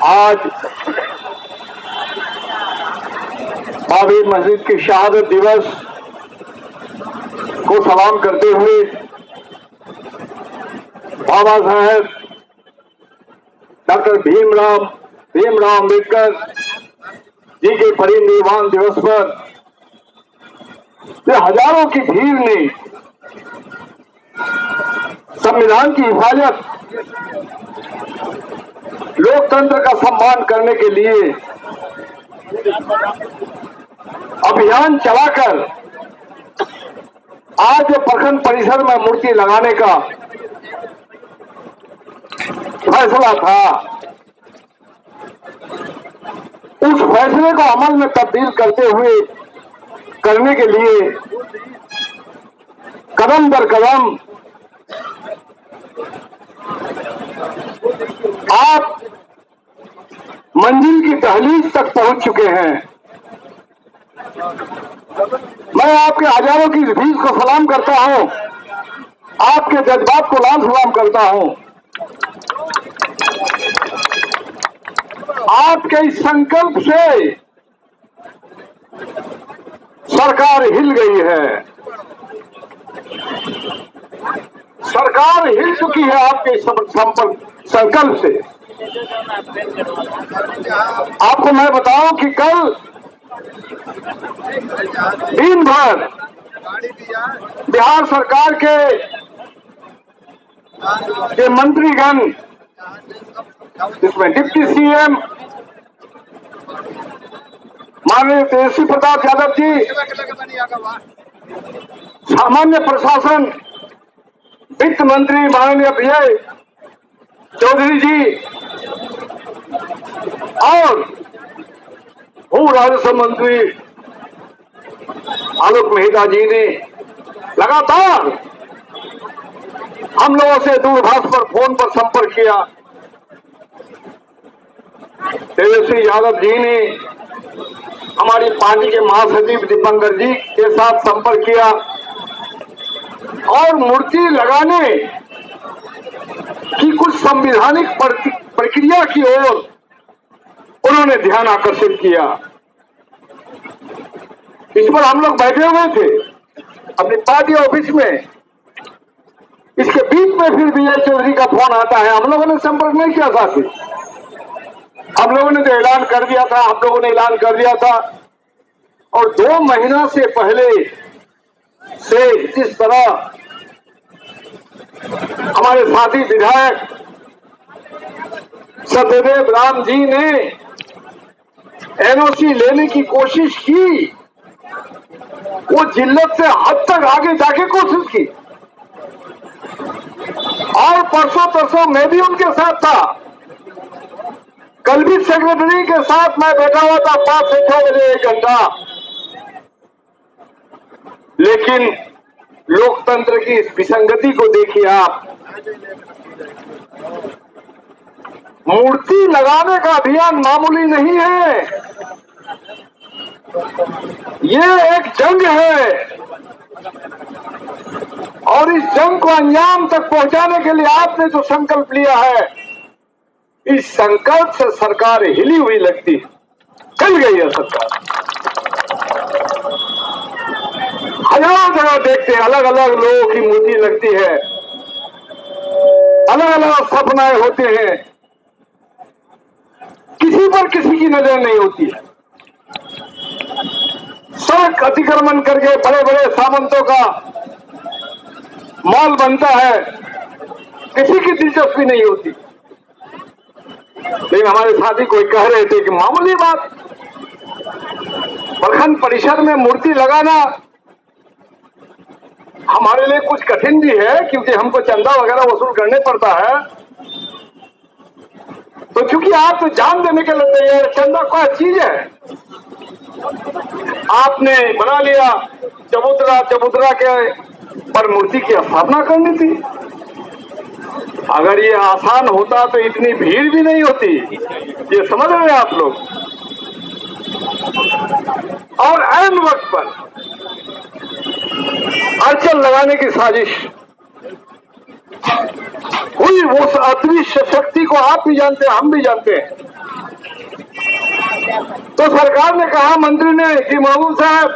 आज बाबरी मस्जिद की शहादत दिवस को सलाम करते हुए बाबा साहेब डॉक्टर भीमराव अम्बेडकर जी के परिनिर्वाण दिवस पर हजारों की भीड़ ने संविधान की हिफाजत, लोकतंत्र का सम्मान करने के लिए अभियान चलाकर आज प्रखंड परिसर में मूर्ति लगाने का फैसला था, उस फैसले को अमल में तब्दील करने के लिए कदम दर कदम आप मंजिल की दहलीज तक पहुंच चुके हैं। मैं आपके हजारों की भीड़ को सलाम करता हूं, आपके जज्बात को लाल सलाम करता हूं। आपके इस संकल्प से सरकार हिल गई है, सरकार हिल चुकी है आपके संकल्प से। आपको मैं बताऊं कि कल दिन भर बिहार सरकार के मंत्रीगण, जिसमें डिप्टी सीएम माननीय तेजस्वी प्रताप यादव जी, सामान्य प्रशासन वित्त मंत्री माननीय विजय चौधरी जी और भू राजस्व मंत्री आलोक मेहता जी ने लगातार हम लोगों से दूरभाष पर फोन पर संपर्क किया। तेजस्वी यादव जी ने हमारी पार्टी के महासचिव दीपंकर जी के साथ संपर्क किया और मूर्ति लगाने की कुछ संवैधानिक प्रक्रिया की ओर उन्होंने ध्यान आकर्षित किया। इस पर हम लोग बैठे हुए थे अपनी पार्टी ऑफिस में। इसके बीच में फिर विजय चौधरी का फोन आता है। हम लोगों ने संपर्क नहीं किया साथी, हम लोगों ने तो ऐलान कर दिया था, हम लोगों ने ऐलान कर दिया था। और 2 महीना से पहले से जिस तरह हमारे साथी विधायक सत्यदेव राम जी ने एनओसी लेने की कोशिश की, वो जिल्लत से हद तक आगे जाके कोशिश की। और परसों तरसों मैं भी उनके साथ था, कल भी सेक्रेटरी के साथ मैं बैठा हुआ था 5 से 6 बजे 1 घंटा। लेकिन लोकतंत्र की इस विसंगति को देखिए आप। मूर्ति लगाने का अभियान मामूली नहीं है, ये एक जंग है और इस जंग को अंजाम तक पहुंचाने के लिए आपने जो संकल्प लिया है, इस संकल्प से सरकार हिली हुई लगती है, चल गई है सरकार। हजारों जगह देखते हैं अलग अलग लोगों की मूर्ति लगती है, अलग अलग सपनाएं होते हैं, किसी पर किसी की नजर नहीं होती है। सड़क अतिक्रमण करके बड़े बड़े सामंतों का मॉल बनता है, किसी की दिलचस्पी नहीं होती। लेकिन हमारे साथी कोई कह रहे थे कि मामूली बात, प्रखंड परिसर में मूर्ति लगाना हमारे लिए कुछ कठिन भी है, क्योंकि हमको चंदा वगैरह वसूल करने पड़ता है। तो क्योंकि आप तो जान देने के लिए तैयार, चंदा क्या चीज है, आपने बना लिया चबूतरा के पर मूर्ति की स्थापना करनी थी। अगर ये आसान होता तो इतनी भीड़ भी नहीं होती, ये समझ रहे हैं आप लोग। और ऐन वक्त पर अड़चन लगाने की साजिश हुई उस अदृश्य शक्ति को आप भी जानते हैं, हम भी जानते हैं। तो सरकार ने कहा, मंत्री ने, कि महबूब साहब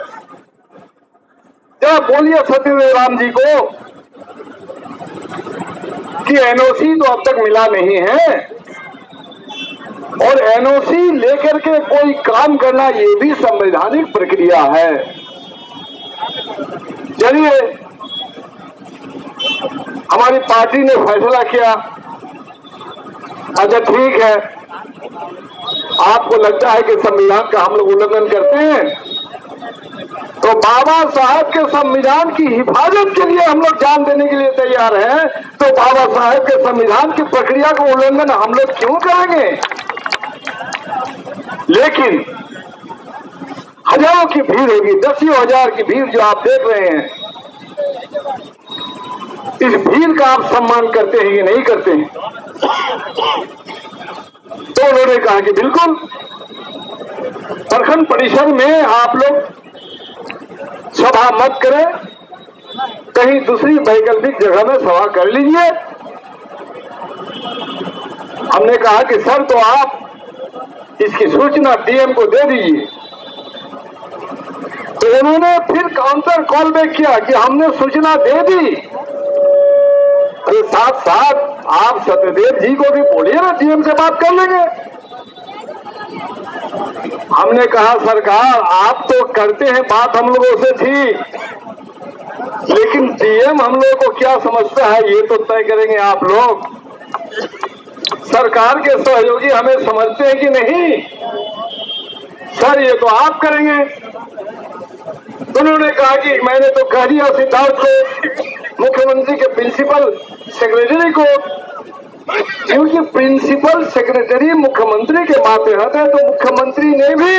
जरा बोलिए सत्यदेव राम जी को कि एनओसी तो अब तक मिला नहीं है, और एनओसी लेकर के कोई काम करना ये भी संवैधानिक प्रक्रिया है। चलिए, हमारी पार्टी ने फैसला किया, अच्छा ठीक है, आपको लगता है कि संविधान का हम लोग उल्लंघन करते हैं, तो बाबा साहब के संविधान की हिफाजत के लिए हम लोग जान देने के लिए तैयार हैं, तो बाबा साहब के संविधान की प्रक्रिया का उल्लंघन हम लोग क्यों करेंगे? लेकिन हजारों की भीड़ होगी, दसियों हजार की भीड़ जो आप देख रहे हैं, इस भीड़ का आप सम्मान करते हैं कि नहीं करते हैं? तो उन्होंने कहा कि बिल्कुल, प्रखंड परिषद में आप लोग सभा मत करें, कहीं दूसरी वैकल्पिक जगह में सभा कर लीजिए। हमने कहा कि सर, तो आप इसकी सूचना डीएम को दे दीजिए। तो उन्होंने फिर काउंटर कॉल बैक किया कि हमने सूचना दे दी। अरे साथ साथ आप सत्यदेव जी को भी बोलिए ना, डीएम से बात कर लेंगे। हमने कहा सरकार, आप तो करते हैं बात हम लोगों से ठीक, लेकिन डीएम हम लोगों को क्या समझता है ये तो तय करेंगे आप लोग। सरकार के सहयोगी हमें समझते हैं कि नहीं? सर, ये तो आप करेंगे। उन्होंने कहा कि मैंने तो कह दिया सिद्धार्थ को, मुख्यमंत्री के प्रिंसिपल सेक्रेटरी को, क्योंकि प्रिंसिपल सेक्रेटरी मुख्यमंत्री के मातहत है, तो मुख्यमंत्री ने भी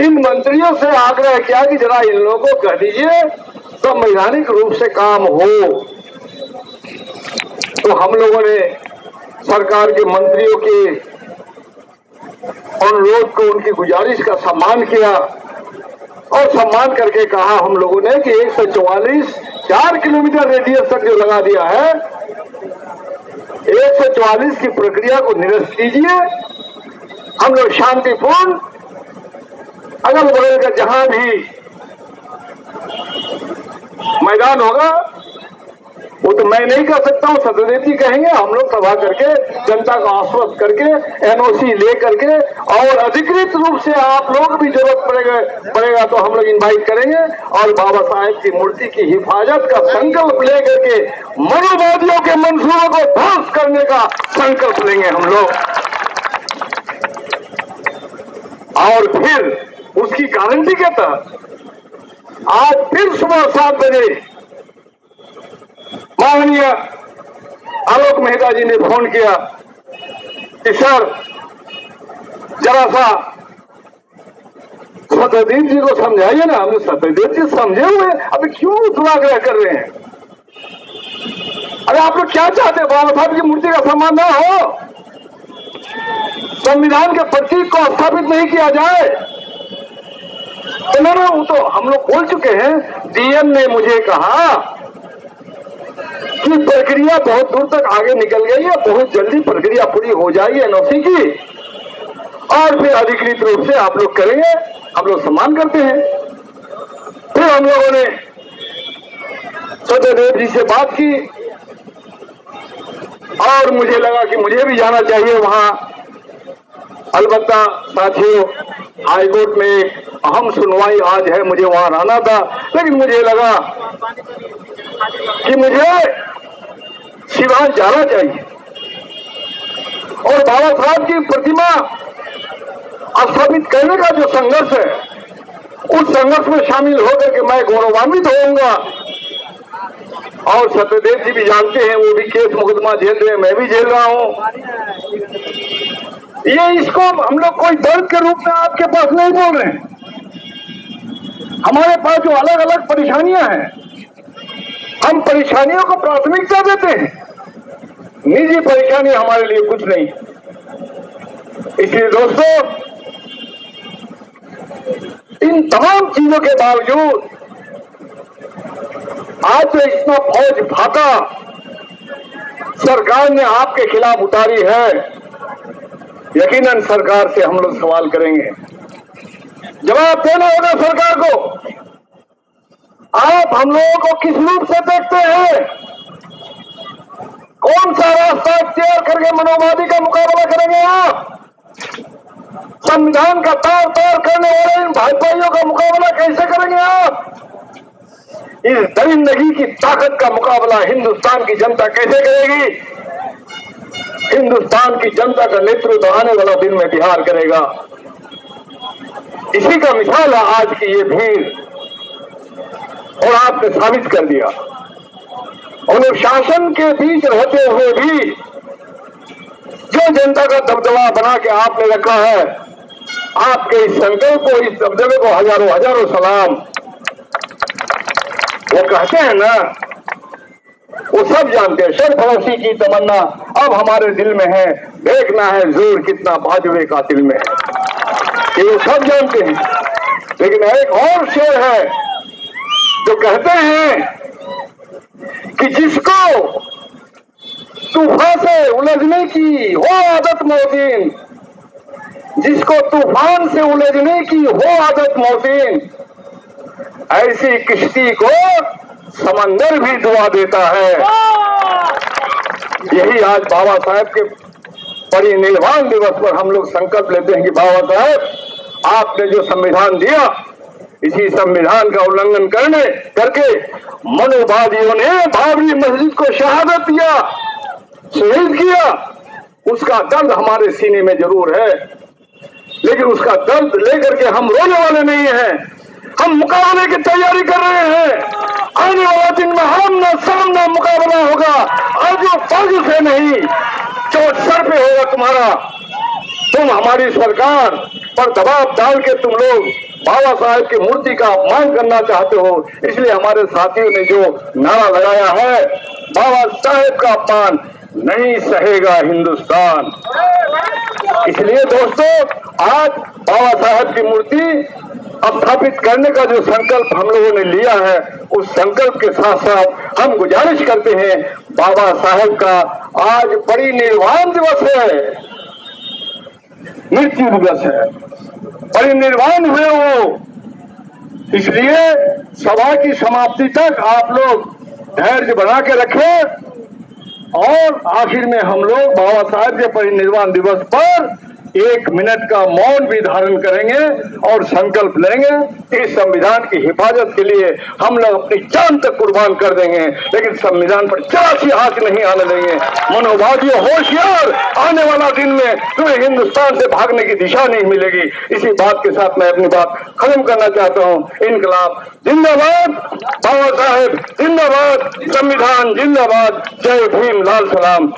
इन मंत्रियों से आग्रह किया कि जरा इन लोगों को कह दीजिए संवैधानिक रूप से काम हो। तो हम लोगों ने सरकार के मंत्रियों के अनुरोध को, उनकी गुजारिश का सम्मान किया, और सम्मान करके कहा हम लोगों ने कि 144 4 किलोमीटर रेडियस तक जो लगा दिया है, 144 की प्रक्रिया को निरस्त कीजिए। हम लोग शांतिपूर्ण अगल बगल का जहां भी मैदान होगा, वो तो मैं नहीं कर सकता हूं, सत्यदेव जी कहेंगे, हम लोग सभा करके जनता को आश्वस्त करके एनओसी ले करके, और अधिकृत रूप से आप लोग भी जरूरत पड़ेगा तो हम लोग इनवाइट करेंगे, और बाबा साहेब की मूर्ति की हिफाजत का संकल्प ले करके मनोवादियों के मंसूबों को ध्वस्त करने का संकल्प लेंगे हम लोग। और फिर उसकी गारंटी के तहत आज फिर सुबह 7 बजे माननीय आलोक मेहता जी ने फोन किया कि सर, जरा सा सत्यदेव जी को समझाइए ना। हमने सत्यदेव जी समझे हुए, अभी क्यों दुराग्रह कर रहे हैं? अरे आप लोग क्या चाहते हैं? बाबा साहब की मूर्ति का सम्मान ना हो, संविधान के प्रतीक को स्थापित नहीं किया जाए? उन्होंने, वो तो हम लोग बोल चुके हैं। डीएम ने मुझे कहा कि प्रक्रिया बहुत दूर तक आगे निकल गई है, बहुत जल्दी प्रक्रिया पूरी हो जाएगी एनओसी की, और फिर अधिकृत रूप से आप लोग करेंगे। हम लोग सम्मान करते हैं। फिर हम लोगों ने सत्यदेव जी से बात की, और मुझे लगा कि मुझे भी जाना चाहिए वहां। अलबत्ता साथियों, हाईकोर्ट में एक अहम सुनवाई आज है, मुझे वहां रहना था, लेकिन मुझे लगा कि मुझे सिवान जाना चाहिए, और बाबा साहब की प्रतिमा स्थापित करने का जो संघर्ष है, उस संघर्ष में शामिल होकर के मैं गौरवान्वित होऊंगा। और सत्यदेव जी भी जानते हैं, वो भी केस मुकदमा झेल रहे हैं, मैं भी झेल रहा हूं। ये इसको हम लोग कोई दर्द के रूप में आपके पास नहीं बोल रहे हैं। हमारे पास जो अलग अलग परेशानियां हैं, हम परेशानियों को प्राथमिकता देते हैं, निजी परेशानी हमारे लिए कुछ नहीं। इसलिए दोस्तों, इन तमाम चीजों के बावजूद आज तो इतना फौज भागा, सरकार ने आपके खिलाफ उतारी है, यकीनन सरकार से हम लोग सवाल करेंगे, जवाब देना होगा सरकार को। आप हम लोगों को किस रूप से देखते हैं? कौन सा रास्ता तैयार करके मनोवादी का मुकाबला करेंगे आप? संविधान का तार तार करने वाले इन भाई भाइयों का मुकाबला कैसे करेंगे आप? इस दरिंदगी की ताकत का मुकाबला हिंदुस्तान की जनता कैसे करेगी? हिंदुस्तान की जनता का नेतृत्व आने वाला दिन में बिहार करेगा। इसी का मिसाल है आज की ये भीड़, और आपने साबित कर दिया। अनुशासन के बीच रहते हुए भी जो जनता का दबदबा बना के आपने रखा है, आपके इस संकल्प को, इस दबदबे को हजारों हजारों सलाम। वो कहते हैं ना, वो सब जानते हैं, सरफरोशी की तमन्ना अब हमारे दिल में है, देखना है जोर कितना बाजुए का दिल में है, ये वो सब जानते हैं। लेकिन एक और शेर है जो कहते हैं कि जिसको तूफान से उलझने की हो आदत मोतीन, जिसको तूफान से उलझने की हो आदत मोतीन, ऐसी किश्ती को समंदर भी दुआ देता है। यही आज बाबा साहेब के परिनिर्वाण दिवस पर हम लोग संकल्प लेते हैं कि बाबा साहेब आपने जो संविधान दिया, इसी संविधान का उल्लंघन करके मनोवादियों ने बाबरी मस्जिद को शहादत दिया, शहीद किया। उसका दर्द हमारे सीने में जरूर है, लेकिन उसका दर्द लेकर के हम रोने वाले नहीं हैं। हम मुकाबले की तैयारी कर रहे हैं। आने वाला दिन में आमना सामना मुकाबला होगा, आजू बाजू से नहीं, चोट सर पे होगा तुम्हारा। तुम हमारी सरकार पर दबाव डाल के तुम लोग बाबा साहेब की मूर्ति का अपमान करना चाहते हो, इसलिए हमारे साथियों ने जो नारा लगाया है, बाबा साहेब का अपमान नहीं सहेगा हिंदुस्तान। इसलिए दोस्तों, आज बाबा साहेब की मूर्ति स्थापित करने का जो संकल्प हम लोगों ने लिया है, उस संकल्प के साथ साथ हम गुजारिश करते हैं, बाबा साहेब का आज परिनिर्वाण दिवस है, मृत्यु दिवस है, परिनिर्वाण हुए वो। इसलिए सभा की समाप्ति तक आप लोग धैर्य बना के रखें, और आखिर में हम लोग बाबा साहेब के परिनिर्वाण दिवस पर 1 मिनट का मौन भी धारण करेंगे और संकल्प लेंगे कि इस संविधान की हिफाजत के लिए हम लोग अपनी जान तक कुर्बान कर देंगे, लेकिन संविधान पर जरा सी आंच नहीं आने देंगे। मनोवादियों होशियार, आने वाला दिन में तुम्हें हिंदुस्तान से भागने की दिशा नहीं मिलेगी। इसी बात के साथ मैं अपनी बात खत्म करना चाहता हूँ। इनकलाब जिंदाबाद, बाबा साहेब जिंदाबाद, संविधान जिंदाबाद, जय भीम, लाल सलाम।